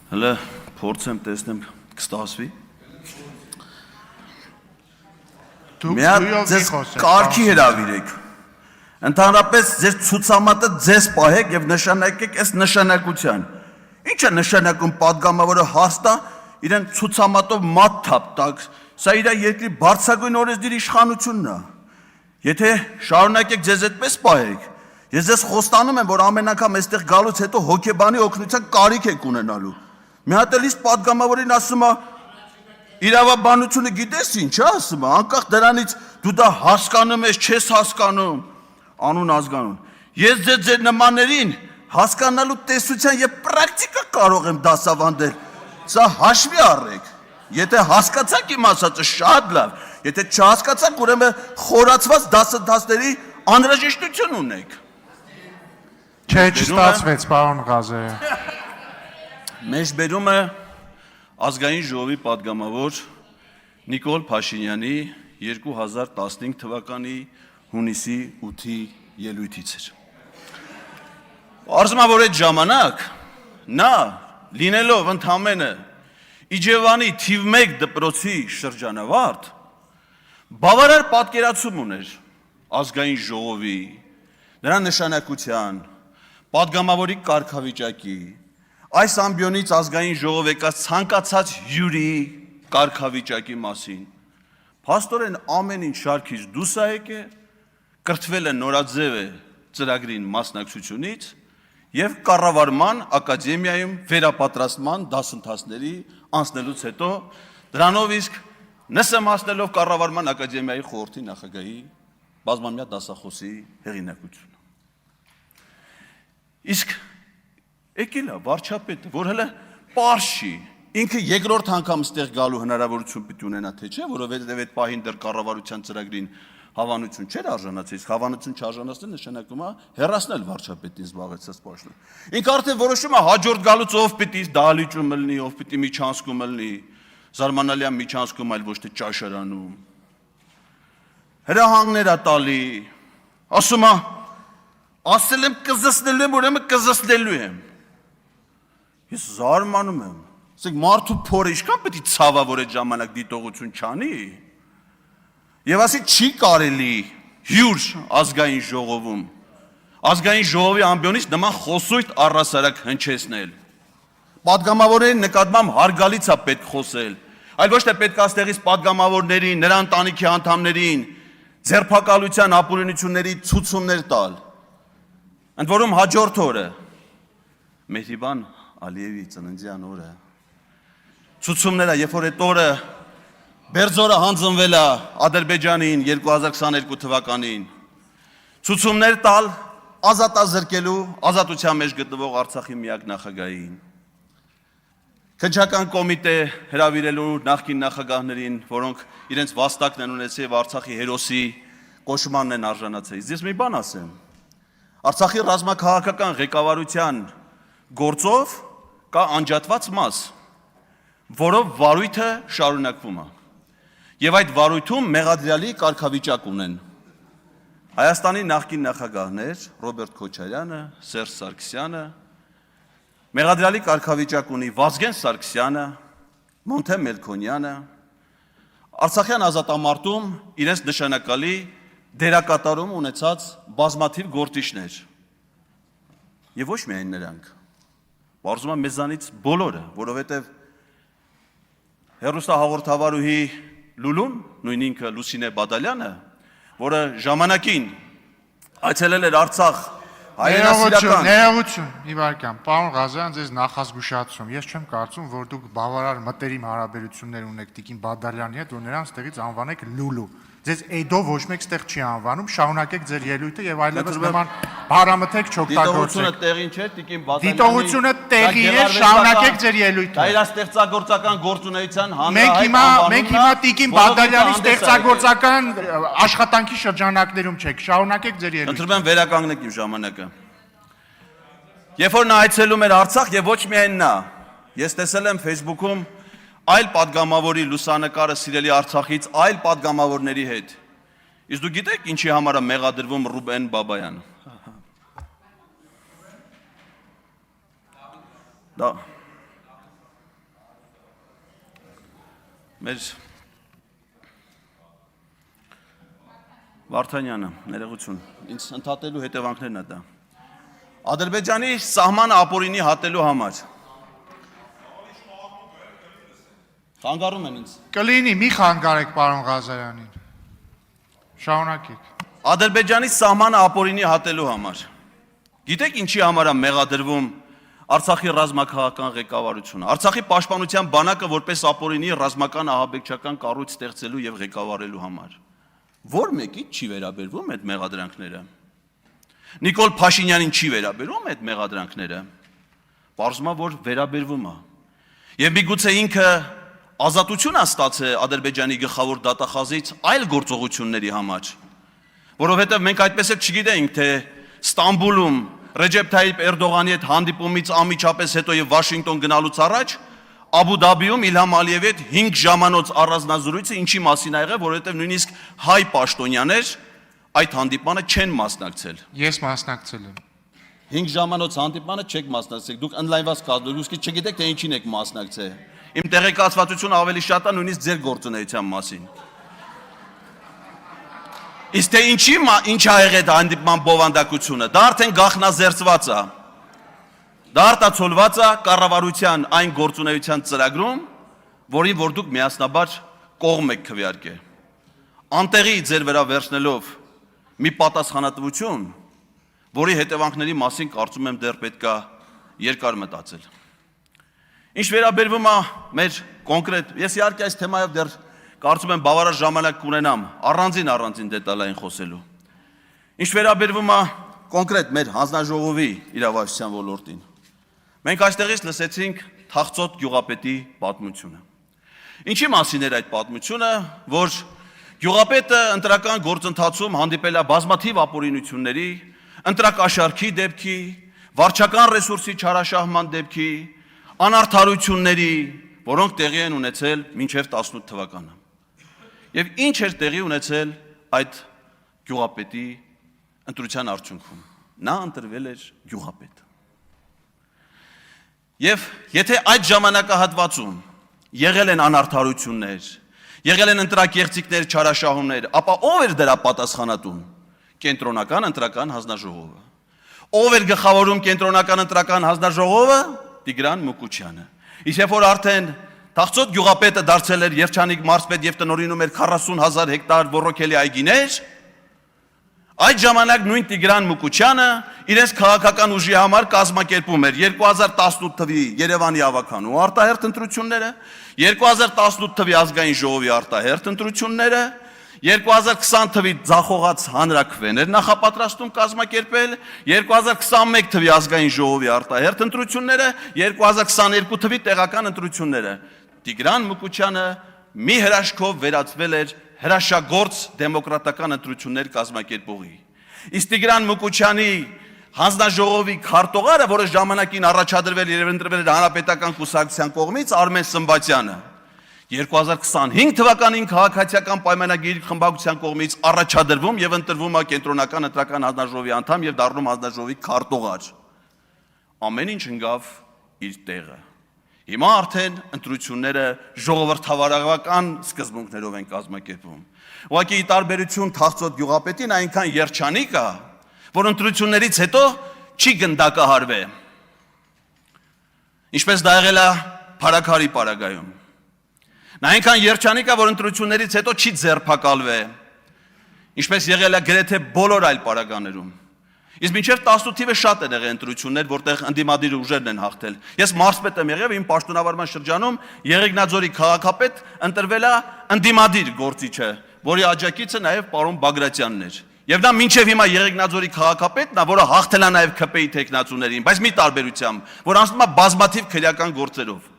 Հələ փորձեմ տեսնեմ կստացվի։ Ձեզ կարգի հրավիրեք։ Ընդհանրապես ձեր ցուցամատը ձեզ պահեք եւ նշանակեք այս նշանակության։ Ինչ է նշանակում падգամավորը հաստա իրեն ցուցամատով մատ թափ տակ։ Սա իր երկրի բարձրագույն օրենսդիր իշխանությունն է։ Եթե շարունակեք ձեզ այդպես պահեք, ես ձեզ խոստանում եմ, որ ամեն անգամ այստեղ գալուց հետո հոգեբանի օգնության կարիք եք ունենալու։ Մի հատ էլ իսկ падգամավորին ասում է իրավաբանությունը գիտես ինչ է ասում, անկախ դրանից դու դա հասկանում ես, չես հասկանում, անուն ազգանուն։ Ես ձեր նմաններին հասկանալու տեսության եւ պրակտիկա կարող եմ դասավանդել։ Սա հաշվի առեք։ Եթե հասկացաք իմ ասածը շատ լավ, եթե չհասկացաք, ուրեմն խորացված դասընթացների անհրաժեշտություն ունեք։ Չէ, չստացվեց, պարոն Ղազարյան։ Մեջ բերում է ազգային ժողովի падգամավոր Նիկոլ Փաշինյանի 2015 թվականի հունիսի 8-ի ելույթից էր։ Արզում է, որ այդ ժամանակ նա լինելով ընդամենը Իջևանի թիվ 1 դպրոցի շրջանավարտ բավարար պատկերացում ուներ ազգային ժողովի, նրա նշանակության, падգամավորի կարգավիճակի, այս ամբիոնից ազգային ժողով եկած ցանկացած հյուրի կարգավիճակի մասին։ Փաստորեն ամեն ինչ շարքից դուրս է եկել, կրթվել է նորաձև ծրագրին մասնակցությունից եւ կառավարման ակադեմիայում վերապատրաստման դասընթացների անցնելուց հետո դրանով իսկ նսեմացնելով կառավարման ակադեմիայի խորհրդի նախագահի բազմամյա դասախոսի հեղինակությունը։ Իսկ եկել է վարչապետը, որ հələ պարզ չի, ինքը երկրորդ անգամ ստեղ գալու հնարավորություն պիտի ունենա, թե չէ, որովհետև այդ պահին դեռ կառավարության ծրագրին հավանություն չէր արժանացել, իսկ հավանություն չարժանացնել նշանակում է հեռացնել վարչապետին զբաղեցած պաշտոնը։ Ինքը արդեն որոշում է հաջորդ գալուց ով պիտի դահլիճում լինի, ով պիտի միջանցքում լինի, զարմանալի է միջանցքում, այլ ոչ թե ճաշարանում։ Հրահանգներ է տալի, ասում է, ասել եմ կզսնելու եմ, ուրեմն կզսնելու եմ։ Ես զարմանում եմ, ասենք մարդու փորը ինչքան պետք է ցավա, որ այդ ժամանակ դիտողություն չանի։ Եվ ասի չի կարելի հյուր ազգային ժողովում, ազգային ժողովի ամբիոնից նման խոսույթ առհասարակ հնչեցնել։ Պատգամավորների նկատմամբ հարգալից է պետք խոսել, այլ ոչ թե պետք է այստեղից պատգամավորներին, նրա ընտանիքի անդամներին ձերբակալության ապօրինությունների ցուցումներ տալ։ Ընդ որում հաջորդ օրը Մեհրիբան Ալիևի ծննդյան օրը ցուցումները, երբ որ այդ օրը Բերձորը հանձնվել է Ադրբեջանին 2022 թվականին, ցուցումներ տալ ազատազրկելու ազատության մեջ գտնվող Արցախի միակ նախագահին, քննչական կոմիտե հրավիրելու նախկին նախագահներին, որոնք իրենց վաստակն են ունեցել եւ Արցախի հերոսի կոչմանն են արժանացել։ Ես մի բան ասեմ, Արցախի ռազմաքաղաքական ղեկավարության գործով կա անջատված մաս, որով վարույթը շարունակվում է։ Եվ այդ վարույթում մեղադրյալի կարգավիճակ ունեն Հայաստանի նախկին նախագահներ Ռոբերտ Քոչարյանը, Սերժ Սարգսյանը, մեղադրյալի կարգավիճակ ունի Վազգեն Սարգսյանը, Մոնթե Մելքոնյանը, Արցախյան ազատամարտում իրենց նշանակալի դերակատարում ունեցած բազմաթիվ գործիչներ։ Եվ ոչ միայն նրանք, բարձում է մեզանից բոլորը, որովհետև հեռուստահաղորդավարուհի Լուլուն, նույն ինքը Լուսինե Բադալյանը, որը ժամանակին այցելել էր Արցախ հայրենասիրական։ Ներողություն, մի վարքան, պարոն Ղազարյան, ձեզ նախազգուշացում, ես չեմ կարծում, որ դուք բավարար մտերիմ հարաբերություններ ունեք Տիկին Բադալյանի հետ, որ նրան ստեղից անվանեք Լուլու։ Ձեզ Էդո ոչ մեկ ստեղ չի անվանում, շարունակեք ձեր ելույթը եւ այլևս նման բարամթեք չօգտագործեք։ Դիտողությունը տեղին չէ, Տիկին Բադալյանի։ Դիտողությունը տեղի է, շարունակեք ձեր ելույթը։ Դա իր ստեղծագործական գործունեության Մենք հիմա Տիկին Բադալյանի ստեղծագործական աշխատանքի շրջանակներում չեք, շարունակեք ձեր ելույթը։ Ընտրում եմ վերականգնեք իմ ժամանակը։ Երբ որ նա այցելում էր Արցախ եւ ոչ միայն նա, ես տեսել եմ Facebook-ում այլ падգամավորի լուսանկարը սիրելի Արցախից այլ падգամավորների հետ։ Իսկ դու գիտեք ինչի համար է մեղադրվում Ռուբեն Բաբայանը։ մեր Վարդանյանը, ներողություն, ինձ ընդհատելու հետևանքներն է դա։ Ադրբեջանի սահմանը ապօրինի հատելու համար։ Խանգարում են ինձ։ Կլինի, մի խանգարեք պարոն Ղազարյանին։ Շարունակեք։ Ադրբեջանի սահմանը ապօրինի հատելու համար։ Գիտեք ինչի համար է մեղադրվում Արցախի ռազմաքաղաքական ղեկավարությունը։ Արցախի պաշտպանության բանակը որպես ապօրինի ռազմական ահաբեկչական կառույց ստեղծելու եւ ղեկավարելու համար։ Որ մեկի չի վերաբերվում այդ մեղադրանքները։ Նիկոլ Փաշինյանին չի վերաբերվում այդ մեղադրանքները։ Պարզվում է, որ վերաբերվում է։ Եվ միգուցե ինքը ազատություն է ստացել Ադրբեջանի գլխավոր դատախազից այլ գործողությունների համար, որովհետև մենք այդպես էլ չգիտենք, թե Ստամբուլում Ռեջեփ Թայիփ Էրդողանի հետ հանդիպումից անմիջապես հետո եւ Վաշինգտոն գնալուց առաջ Աբու Դաբիում Իլհամ Ալիևի հետ 5 ժամանոց առանձնազրույցը ինչի մասին ա եղել, որովհետև նույնիսկ հայ պաշտոնյաներ այդ հանդիպանը չեն մասնակցել։ Ես մասնակցել եմ։ 5 ժամանոց հանդիպանը չեք մասնակցել, դուք օնլայնված կազմել, ուստի չգիտեք թե ինչին եք մասնակցել։ Իմ տեղեկացվածությունը ավելի շատ է նույնիսկ ձեր գործունեության մասին։ Իսկ թե ինչ ա եղել այդ հանդիպման բովանդակությունը, դա արդեն գաղտնազերծված է։ Դա արտացոլված է կառավարության այն գործունեության ծրագրում, որին որ դուք միասնաբար կողմ եք քվեարկել։ Անտեղի ձեր վրա վերցնելով մի պատասխանատվություն, որի հետևանքների մասին կարծում եմ դեռ պետք է երկար մտածել։ Ինչ վերաբերվում է մեր կոնկրետ, ես իհարկե այս թեմայով դեռ կարծում եմ բավարար ժամանակ կունենամ առանձին դետալային խոսելու։ Ինչ վերաբերվում է կոնկրետ մեր հանձնաժողովի իրավասության ոլորտին։ Մենք այստեղից լսեցինք Թախծոտ գյուղապետի պատմությունը։ Ինչի մասին էր այդ պատմությունը, որ գյուղապետը ընտրական գործընթացում հանդիպել է բազմաթիվ ապօրինությունների, ընտրակաշարքի դեպքի, վարչական ռեսուրսի չարաշահման դեպքի, անարդարությունների, որոնք տեղի են ունեցել մինչև 18 թվականը։ Եվ ինչ էր տեղի ունեցել այդ գյուղապետի ընտրության արդյունքում։ Նա ընտրվել էր գյուղապետ։ Եվ եթե այդ ժամանակահատվածում եղել են անարդարություններ, եղել են ընտրակեղծիքներ, չարաշահումներ, ապա ով էր դրա պատասխանատուն։ Կենտրոնական ընտրական հանձնաժողովը։ Ով էր գլխավորում կենտրոնական ընտրական հանձնաժողովը։ Տիգրան Մուկուչյանը։ Իսկ երբ որ արդեն Թախծոտ գյուղապետը դարձել էր երջանիկ մարզպետ եւ տնօրինում էր 40,000 հեկտար ոռոգելի այգիներ, այդ ժամանակ նույն Տիգրան Մուկուչյանը իրենց քաղաքական ուժի համար կազմակերպում էր 2018 թվականի Երևանի ավականու արտահերթ ընտրությունները, 2018 թվականի ազգային ժողովի արտահերթ ընտրությունները, 2020 թվականի ձախողած հանրաքվեներ նախապատրաստում կազմակերպել, 2021 թվականի ազգային ժողովի արտահերթ ընտրությունները, 2022 թվականի տեղական ընտրությունները։ Տիգրան Մուկուչյանը մի հրաշքով վերածվել էր հրաշագործ դեմոկրատական ընտրություններ կազմակերպողի։ Իսկ Տիգրան Մուկուչյանի հանձնաժողովի քարտուղարը, որը ժամանակին առաջադրվել եւ ընտրվել էր Հանրապետական կուսակցության կողմից, Արմեն Սմբատյանը, 2025 թվականին քաղաքացիական պայմանագիր խմբակցության կողմից առաջադրվում եւ ընտրվում է կենտրոնական ընտրական հանձնաժողովի անդամ եւ դառնում հանձնաժողովի քարտուղար։ Ամեն ինչ ընկավ իր տեղը։ Հիմա արդեն ընտրությունները ժողովրդավարական սկզբունքներով են կազմակերպվում։ Ուղղակի ի տարբերություն Թախծոտ գյուղապետին այնքան երջանիկ է, որ ընտրություններից հետո չի գնդակահարվել։ Ինչպես դա եղել է Փարաքարի պարագայում։ Նա այնքան երջանիկ է, որ ընտրություններից հետո չի ձերբակալվել, ինչպես եղել է գրեթե բոլոր այլ պարագաներում։ Իսկ մինչև 18 թիվը շատ են եղել ընտրություններ, որտեղ ընդդիմադիր ուժերն են հաղթել։ Ես մարզպետ եմ եղել, իմ պաշտոնավարման շրջանում Եղեգնաձորի քաղաքապետ ընտրվել է ընդդիմադիր գործիչը, որի աջակիցը նաև պարոն Բագրատյանն էր։ Եվ նա մինչև հիմա Եղեգնաձորի քաղաքապետն է, որը հաղթել է նաև ՔՊ-ի տեխնացուներին, բայց մի տարբերությամբ, որ անցնում է բազմաթիվ քրեական գործերով։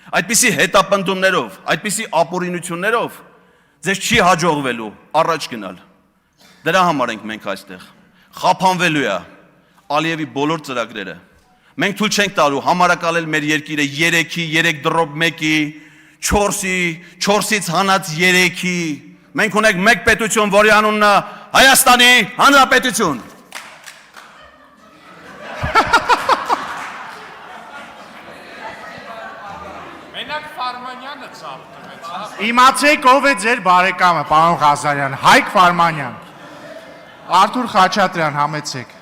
Այդպիսի հետապնդումներով, այդպիսի ապօրինություններով ձեզ չի հաջողվելու առաջ գնալ։ Դրա համար ենք մենք այստեղ։ Խափանվելու է Ալիևի բոլոր ծրագրերը։ Մենք թույլ չենք տալու համարակալել մեր երկիրը 3-ի, 3 դրոպ 1-ի, 4-ի, 4-ից հանած 3-ի։ Մենք ունենք մեկ պետություն, որի անունն է Հայաստանի Հանրապետություն։ Մենակ Ֆարմանյանը Իմացեք ով է ձեր բարեկամը, պարոն Ղազարյան, Հայկ Ֆարմանյան, Արթուր Խաչատրյան, համեցեք։